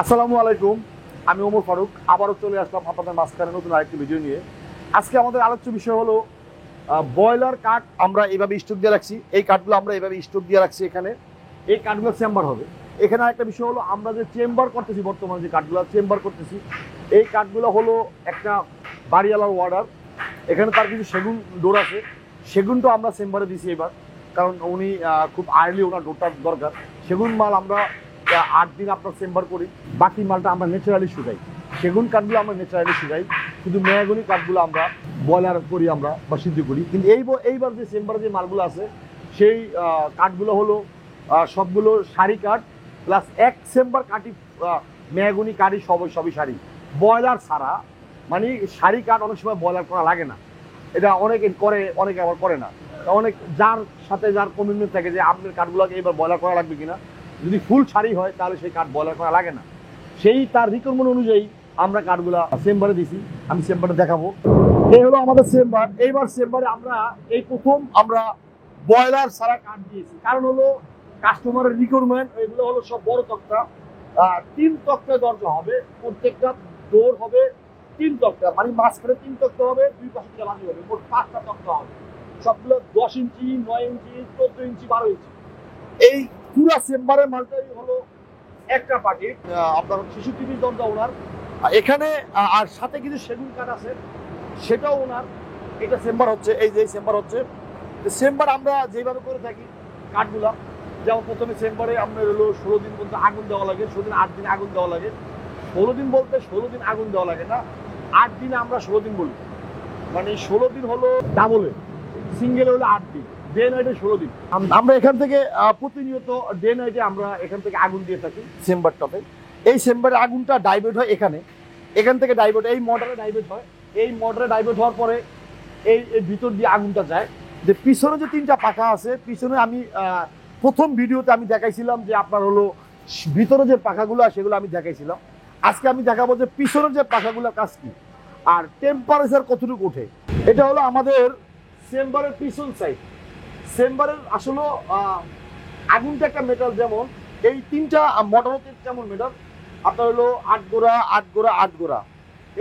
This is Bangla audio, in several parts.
আসসালামু আলাইকুম, আমি ওমর ফারুক আবারও চলে আসলাম আপনাদের মাঝখানে নতুন আরেকটি ভিডিও নিয়ে। আজকে আমাদের আলোচ্য বিষয় হলো ব্রয়লার কাঠ আমরা এইভাবে স্টক দিয়ে রাখছি। এই কাঠগুলো আমরা এইভাবে স্টক দিয়ে রাখছি এখানে। এই কাঠগুলো চেম্বার হবে। এখানে আরেকটা বিষয় হলো আমরা যে চেম্বার করতেছি, বর্তমানে যে কাঠগুলো চেম্বার করতেছি, এই কাঠগুলো হলো একটা বাড়িওয়ালার অর্ডার। এখানে তার কিছু সেগুন ডোর আছে, সেগুনটা আমরা চেম্বারে দিছি এবার, কারণ উনি খুব আর্লি ওনার ডোরটা দরকার। সেগুন মাল আমরা 8 দিন আপনার চেম্বার করি, বাকি মালটা আমরা ন্যাচারালি শুকাই। সেগুন কাঠগুলো আমরা ন্যাচারালি শুকাই, কিন্তু মেয়াগুনি কাঠগুলো আমরা বয়লার করি আমরা বা সিদ্ধ করি। কিন্তু এইবার যে চেম্বারে যে মালগুলো আছে সেই কাঠগুলো হলো সবগুলো সারি কাঠ প্লাস এক চেম্বার কাঠি, মেয়াগুনি কাঠি সবই সারি, বয়লার ছাড়া। মানে সারি কাঠ অনেক সময় বয়লার করা লাগে না, এটা অনেকে করে, অনেকে আবার করে না। অনেক যার সাথে যার কমিটমেন্ট থাকে যে আপনার কাঠগুলোকে এবার বয়লার করা লাগবে কিনা, যদি ফুল সারি হয় তাহলে সেই কাঠ বয়লার করা লাগে না। সেই তার রিকোয়ারমেন্ট অনুযায়ী আমরা কাঠগুলা চেম্বারে দিছি। আমি চেম্বারে দেখাবো। এই হলো আমাদের চেম্বার। এইবার চেম্বারে আমরা এই প্রথম আমরা বয়লার ছাড়া কাঠ দিয়েছি, কারণ হলো কাস্টমারের রিকোয়ারমেন্ট। এগুলো হলো সব বড় তক্তা, 3 তক্তা দরজা হবে, প্রত্যেকটা ডোর হবে 3 তক্তা, মানে মাঝখানে 3 তক্তা হবে, 2 পাশে জ্বালানি হবে, মোট 5টা তক্তা হবে। সবগুলো 10 ইঞ্চি, 9 ইঞ্চি, 14 ইঞ্চি, 12 ইঞ্চি। এই পুরা চেম্বারের মালটাই হলো একটা পার্টি, আপনার 66 পিস দরজা ওনার এখানে। আর সাথে কিছু সেগুন কাঠ আছে, সেটাও ওনার। এটা চেম্বার হচ্ছে, এই যে চেম্বার হচ্ছে। চেম্বার আমরা যেভাবে করে থাকি কাঠগুলা, যেমন প্রথমে চেম্বারে আপনার হলো 16 দিন পর্যন্ত আগুন দেওয়া লাগে, 16 দিন 8 দিন আগুন দেওয়া লাগে। 16 দিন বলতে 16 দিন আগুন দেওয়া লাগে না, 8 দিনে আমরা 16 দিন বলি। মানে 16 দিন হলো ডাবলে, সিঙ্গেল হলো 8 দিন, ডে নাইটে 16 দিন। আমরা এখান থেকে প্রতিনিয়ত ডে নাইটে আমরা এখান থেকে আগুন দিয়ে থাকি চেম্বারটাতে। এই চেম্বারে আগুনটা ডাইভার্ট হয় এখান থেকে ডাইভার্ট, এই মোটরে ডাইভার্ট হয়। এই মোটরে ডাইভার্ট হওয়ার পরে এই ভিতর দিয়ে আগুনটা যায়। যে পিছনে যে 3টা পাখা আছে, পিছনে আমি প্রথম ভিডিওতে আমি দেখাইছিলাম যে আপনার হলো ভিতরে যে পাখাগুলো সেগুলো আমি দেখাইছিলাম। আজকে আমি দেখাবো যে পিছনের যে পাখাগুলোর কাজ কি আর টেম্পারেচার কতটুকু ওঠে। এটা হলো আমাদের চেম্বারের পিছন সাইড। চেম্বারের আসলে আগুনটা একটা মেটাল, যেমন এই 3টা মোটর যেমন মেটাল আপনার হলো 8 গোড়া 8 গোড়া 8 গোড়া।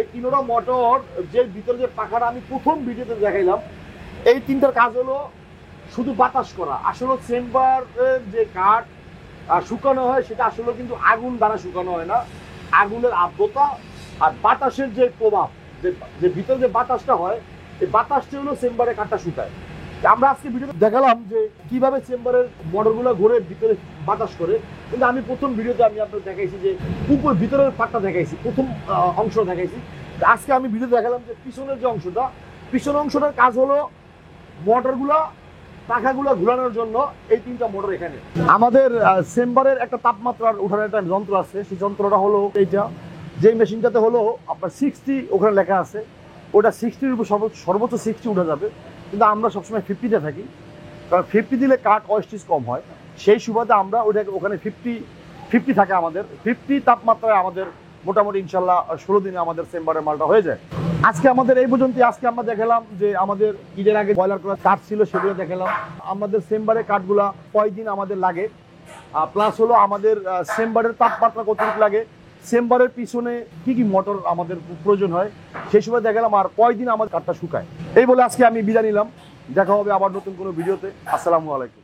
এই 3টা মোটর যে ভিতরে যে পাখাটা আমি প্রথম ভিডিওতে দেখাইলাম, এই 3টার কাজ হলো শুধু বাতাস করা। আসলে চেম্বারের যে কাঠ শুকানো হয় সেটা আসলে কিন্তু আগুন দ্বারা শুকানো হয় না, আগুনের আর্দ্রতা আর বাতাসের যে প্রভাব, যে ভিতরে যে বাতাসটা হয়, এই বাতাসটা হলো চেম্বারে কাঠটা শুকায়। আমরা আজকে ভিডিওতে দেখালাম যে কিভাবে চেম্বারের মোটরগুলো ঘুরে ভিতরে বাতাস করে। কিন্তু আমি প্রথম ভিডিওতে আমি আপনাদের দেখাইছি যে উপর ভিতরের পাটটা দেখাইছি, প্রথম অংশ দেখাইছি। আজকে আমি ভিডিওতে দেখালাম যে পিছনের যে অংশটা, পিছনের অংশটার কাজ হলো মোটরগুলো পাখাগুলো ঘুরানোর জন্য এই 3টা মোটর এখানে। আমাদের চেম্বারের একটা তাপমাত্রার ওঠানোর একটা যন্ত্র আছে, সেই যন্ত্রটা হলো এইটা, যে মেশিনটাতে হলো আপনার 60 ওখানে লেখা আছে। ওটা 60-র উপর সর্বোচ্চ 60 উঠে যাবে, কিন্তু আমরা সবসময় 50-তে থাকি, কারণ 50 দিলে কাঠ ওয়েস্টেজ কম হয়। সেই সুবাদে আমরা ওটাকে ওখানে 50 থাকে। আমাদের 50 তাপমাত্রায় আমাদের মোটামুটি ইনশাল্লাহ 16 দিনে আমাদের চেম্বারের মালটা হয়ে যায়। আজকে আমাদের এই পর্যন্ত। আজকে আমরা দেখালাম যে আমাদের ঈদের আগে বয়লার করা কাঠ ছিল, সেগুলো দেখালাম। আমাদের চেম্বারের কাঠগুলা কয়দিন আমাদের লাগে, প্লাস হলো আমাদের চেম্বারের তাপমাত্রা কতটুকু লাগে, চেম্বারের পিছনে কি কি মোটর আমাদের প্রয়োজন হয়, সেই সময় দেখালাম, আর কয়দিন আমাদের কাঠটা শুকায়। এই বলে আজকে আমি বিদায় নিলাম। দেখা হবে আবার নতুন কোনো ভিডিওতে। আসসালামু আলাইকুম।